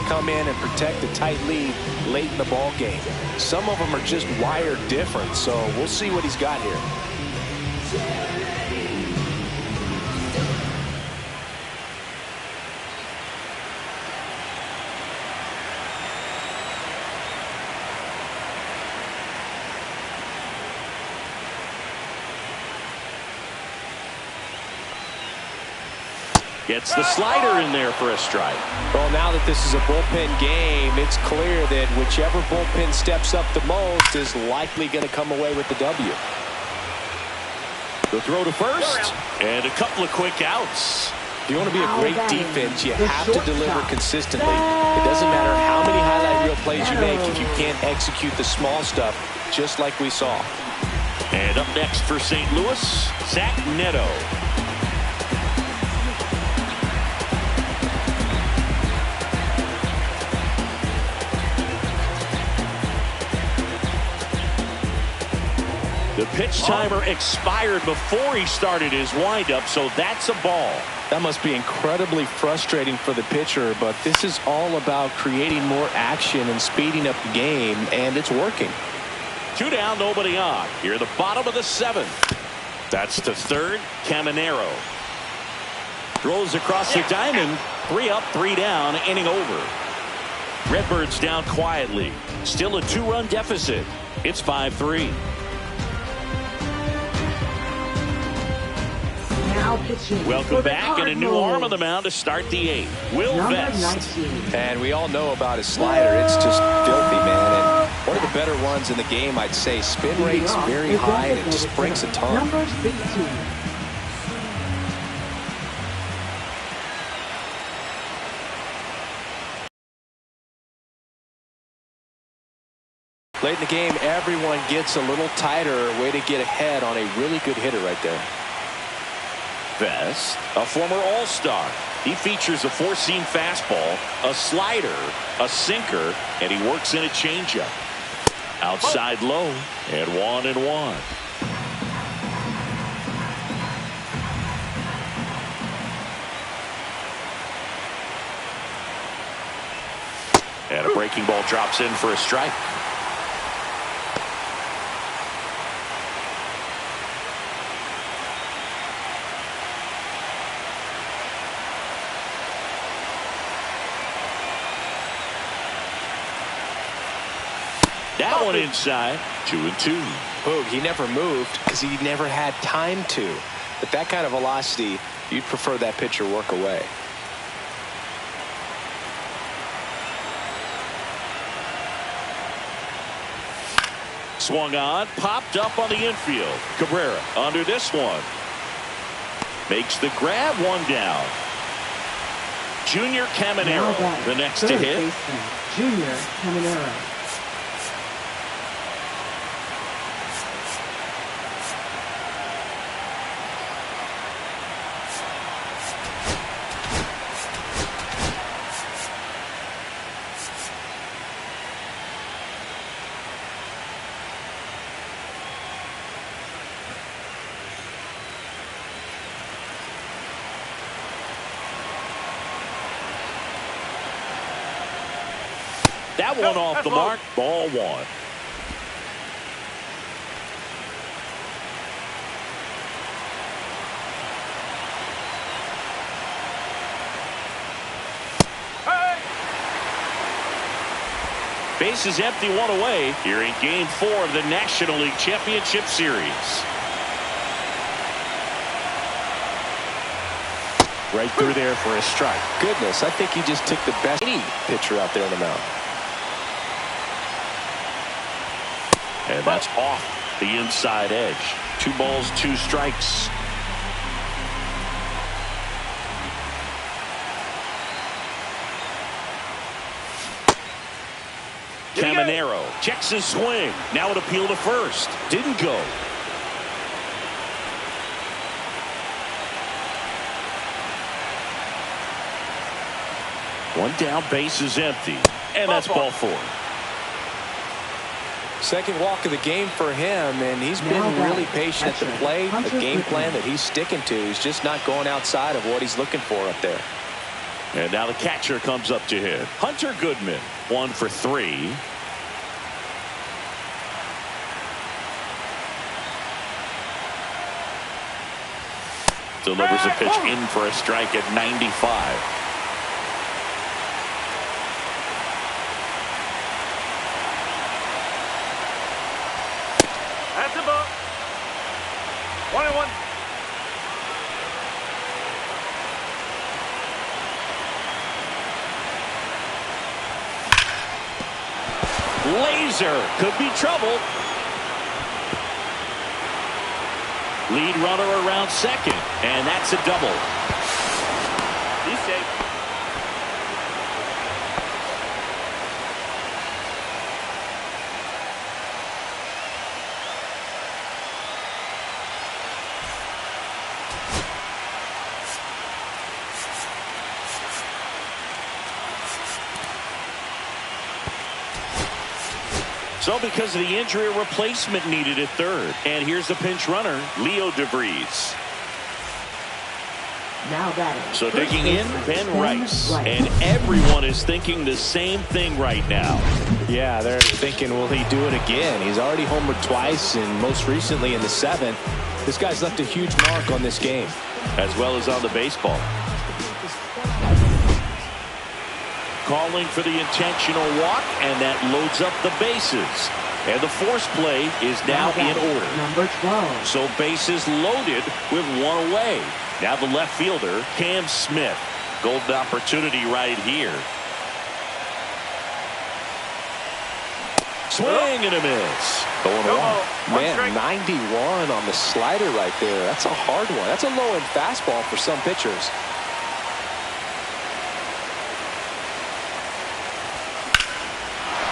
come in and protect a tight lead late in the ball game. Some of them are just wired different, so we'll see what he's got here. Gets the slider in there for a strike. Well, now that this is a bullpen game, it's clear that whichever bullpen steps up the most is likely going to come away with the W. The throw to first, and a couple of quick outs. If you want to be a great defense, you have to deliver consistently. It doesn't matter how many highlight reel plays you make if you can't execute the small stuff, just like we saw. And up next for St. Louis, Zach Neto. The pitch timer expired before he started his windup, so that's a ball. That must be incredibly frustrating for the pitcher, but this is all about creating more action and speeding up the game, and it's working. 2 down, nobody on. Here the bottom of the 7th. That's to third, Caminero. Throws across the diamond. 3 up, 3 down, inning over. Redbirds down quietly. Still a 2-run deficit. It's 5-3. Welcome back, and a new arm on the mound to start the 8th. Will Vest. And we all know about his slider. It's just filthy, man. And one of the better ones in the game, I'd say. Spin rate's very high, and it just breaks a ton. Late in the game, everyone gets a little tighter. Way to get ahead on a really good hitter right there. Vest, a former All-Star. He features a 4-seam fastball, a slider, a sinker, and he works in a changeup. Outside low, and 1-1. And a breaking ball drops in for a strike. That one inside. 2-2. Boog, he never moved because he never had time to. But that kind of velocity, you'd prefer that pitcher work away. Swung on, popped up on the infield. Cabrera under this one. Makes the grab, 1 down. Junior Caminero, the next to hit. Junior Caminero. That one off the mark. Ball 1. Base is empty, 1 away here in Game 4 of the National League Championship Series. Right through there for a strike. Goodness, I think he just took the best pitcher out there on the mound. And that's off the inside edge. 2 balls, 2 strikes. Caminero checks his swing. Now an appeal to first. Didn't go. One down, base is empty. And that's ball 4. Second walk of the game for him, and he's been really patient at the plate. A game plan that he's sticking to. He's just not going outside of what he's looking for up there. And now the catcher comes up to hit. Hunter Goodman, 1 for 3. Delivers a pitch in for a strike at 95. That's a ball. 1-1. Laser could be trouble. Lead runner around second, and that's a double. He's safe. So because of the injury, a replacement needed at third. And here's the pinch runner, Leo DeVries. Now batting. So digging in, Ben Rice. And everyone is thinking the same thing right now. Yeah, they're thinking, will he do it again? He's already homered twice, and most recently in the 7th. This guy's left a huge mark on this game. As well as on the baseball. Calling for the intentional walk, and that loads up the bases. And the force play is now in order. Number 12. So bases loaded with 1 away. Now the left fielder, Cam Smith. Golden opportunity right here. Swing and a miss. Going along. Man, strike. 91 on the slider right there. That's a hard one. That's a low-end fastball for some pitchers.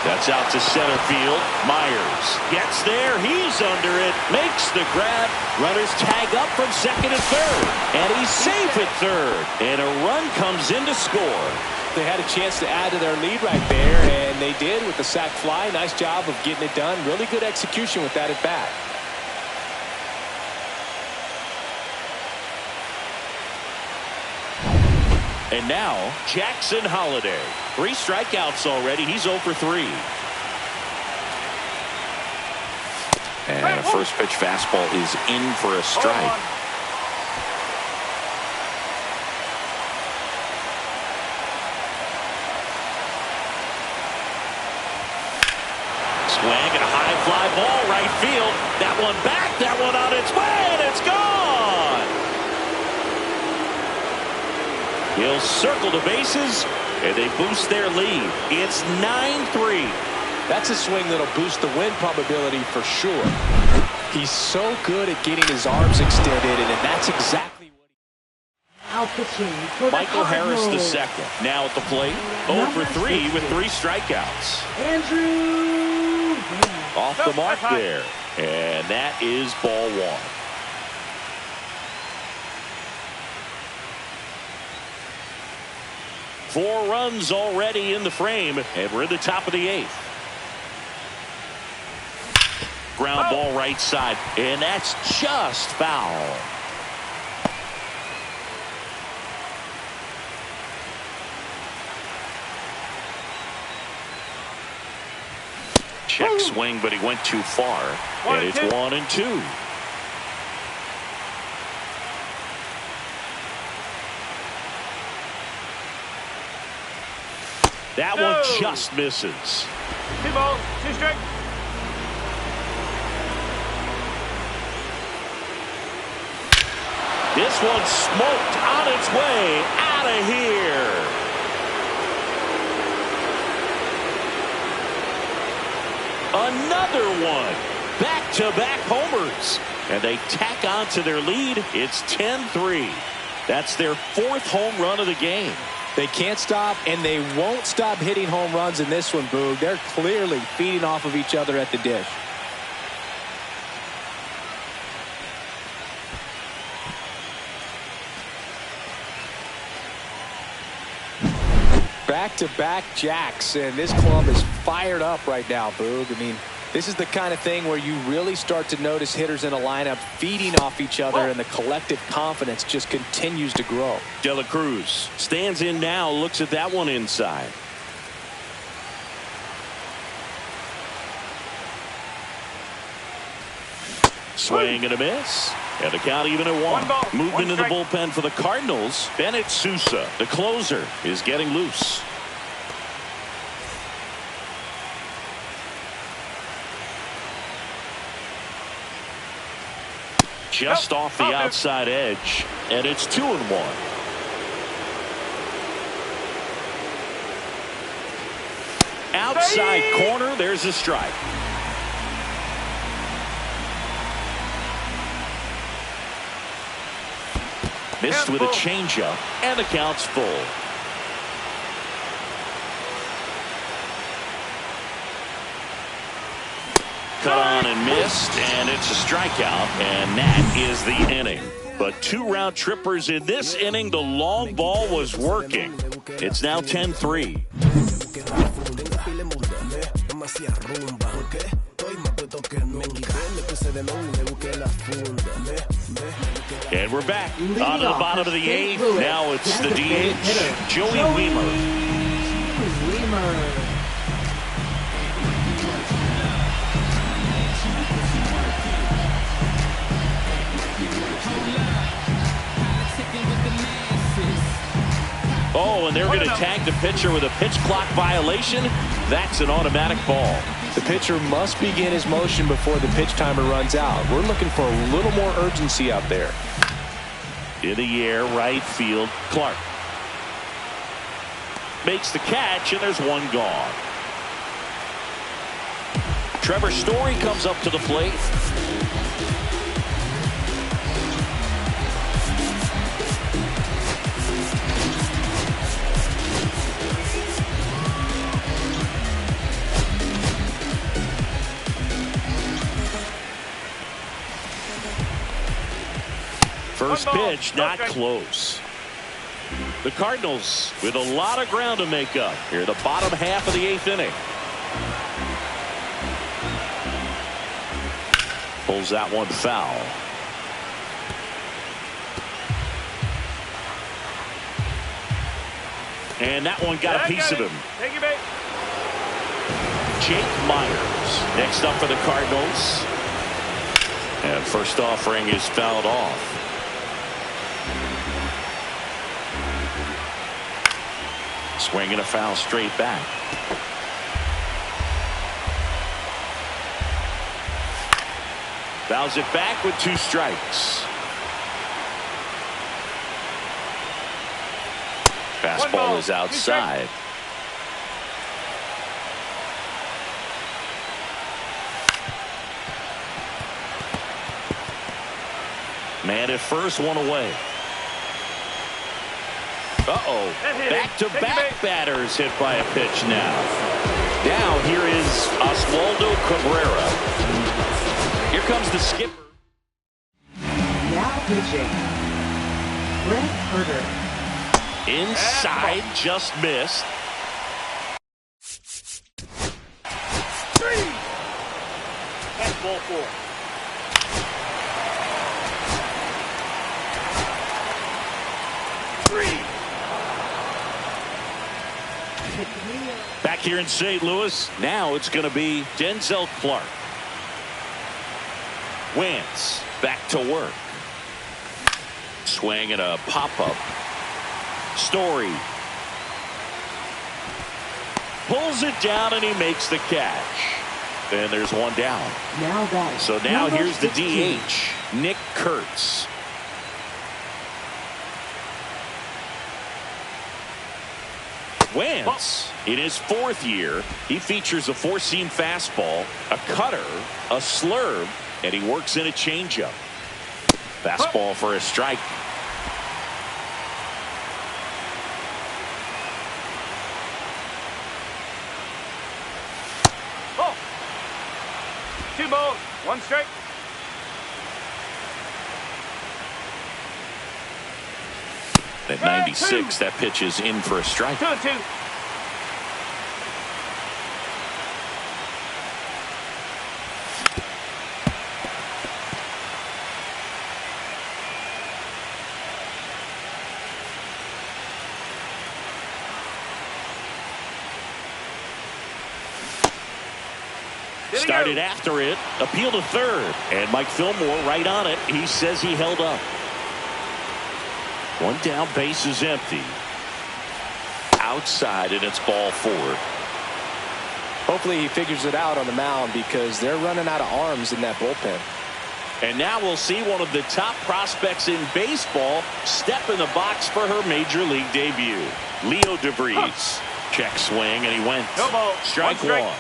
That's out to center field. Myers gets there. He's under it. Makes the grab. Runners tag up from second and third. And he's safe at third. And a run comes in to score. They had a chance to add to their lead right there, and they did with the sac fly. Nice job of getting it done. Really good execution with that at bat. And now, Jackson Holliday. 3 strikeouts already. He's 0 for 3. And a first pitch fastball is in for a strike. Swing and a high fly ball right field. That one back. That one on its way, and it's gone. He'll circle the bases, and they boost their lead. It's 9-3. That's a swing that'll boost the win probability for sure. He's so good at getting his arms extended, and that's exactly what he... Out pitching for the Michael Harris Cardinals. II. Now at the plate, 0 for 3 with 3 strikeouts. Andrew Van. Off the mark there. And that is ball 1. Four runs already in the frame, and we're in the top of the 8th. Ground ball right side, and that's just foul. Check swing, but he went too far, and it's 1-2. That one just misses. 2 balls, 2 strikes. This one smoked on its way out of here. Another one. Back-to-back homers. And they tack on to their lead. It's 10-3. That's their 4th home run of the game. They can't stop, and they won't stop hitting home runs in this one, Boog. They're clearly feeding off of each other at the dish. Back-to-back jacks, and this club is fired up right now, Boog. I mean, This is the kind of thing where you really start to notice hitters in a lineup feeding off each other, and the collective confidence just continues to grow. De La Cruz stands in now, looks at that one inside. Swing and a miss. And the count even at one. Movement in the bullpen for the Cardinals. Bennett Sousa, the closer, is getting loose. Just off the outside edge, and it's 2-1. Outside corner, there's a strike. Missed with a changeup, and the count's full. Cut on and missed, and it's a strikeout, and that is the inning. But 2 round trippers in this inning. The long ball was working. It's now 10-3. And we're back on to the bottom of the 8th. Now it's the DH, Joey Wiemer. Oh, and they're going to tag the pitcher with a pitch clock violation. That's an automatic ball. The pitcher must begin his motion before the pitch timer runs out. We're looking for a little more urgency out there. In the air, right field, Clark makes the catch, and there's one gone. Trevor Story comes up to the plate. First pitch, not close. The Cardinals with a lot of ground to make up here, the bottom half of the 8th inning. Pulls that one foul. And that one got a piece of him. Thank you, mate. Jake Myers next up for the Cardinals. And first offering is fouled off. Swinging a foul straight back. Fouls it back with 2 strikes. Fastball is outside. Man at first, one away. Uh-oh. Back-to-back batters hit by a pitch now. Now here is Oswaldo Cabrera. Here comes the skipper. Now pitching, Brent Herter. Inside, just missed. 3. That's ball 4. Back here in St. Louis, now it's going to be Denzel Clark. Wentz back to work. Swing and a pop-up. Story pulls it down, and he makes the catch. And there's one down. Now that. So now here's the DH, Nick Kurtz. Wentz, in his 4th year, he features a 4-seam fastball, a cutter, a slurve, and he works in a changeup. Fastball for a strike. Oh. 2 balls, 1 strike. At 96, that pitch is in for a strike. 2-2. Started after it. Appeal to third. And Mike Fillmore right on it. He says he held up. One down, base is empty. Outside, and it's ball 4. Hopefully he figures it out on the mound because they're running out of arms in that bullpen. And now we'll see one of the top prospects in baseball step in the box for her major league debut. Leo DeVries. Check swing, and he went. No ball. Strike one.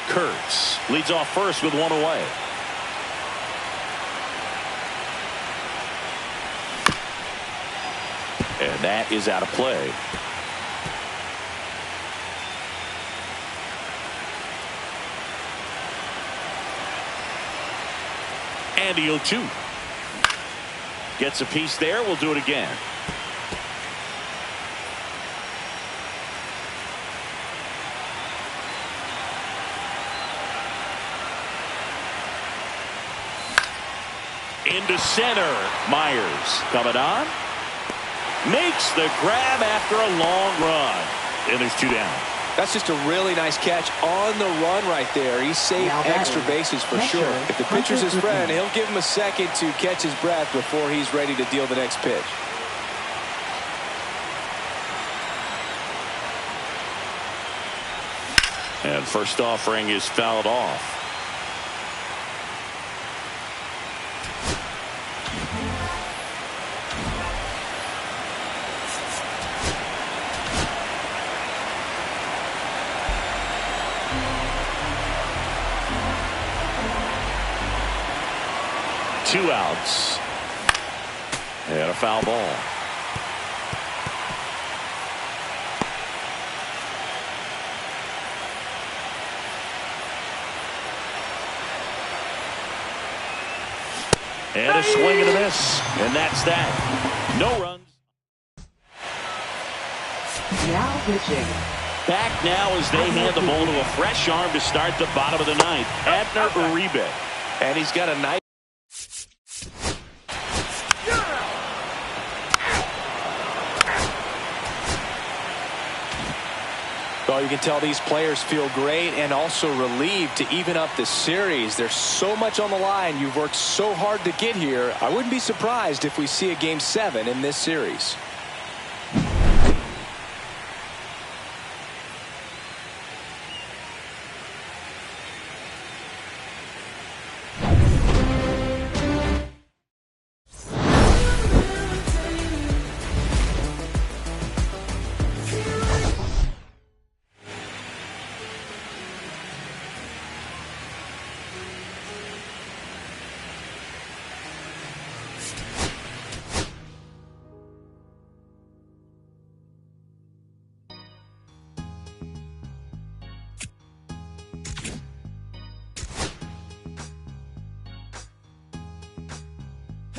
Kurtz leads off first with one away. And that is out of play. And the 0-2. Gets a piece there. We'll do it again. Into center. Myers coming on. Makes the grab after a long run. And there's 2 down. That's just a really nice catch on the run right there. He saved extra bases for sure. If the pitcher's his friend, he'll give him a second to catch his breath before he's ready to deal the next pitch. And first offering is fouled off. Two outs. And a foul ball. And a swing and a miss. And that's that. No runs. Now pitching. Back now as they hand the ball to a fresh arm to start the bottom of the ninth. Abner Uribe. And he's got a nice. Well, you can tell these players feel great and also relieved to even up the series. There's so much on the line. You've worked so hard to get here. I wouldn't be surprised if we see a Game 7 in this series.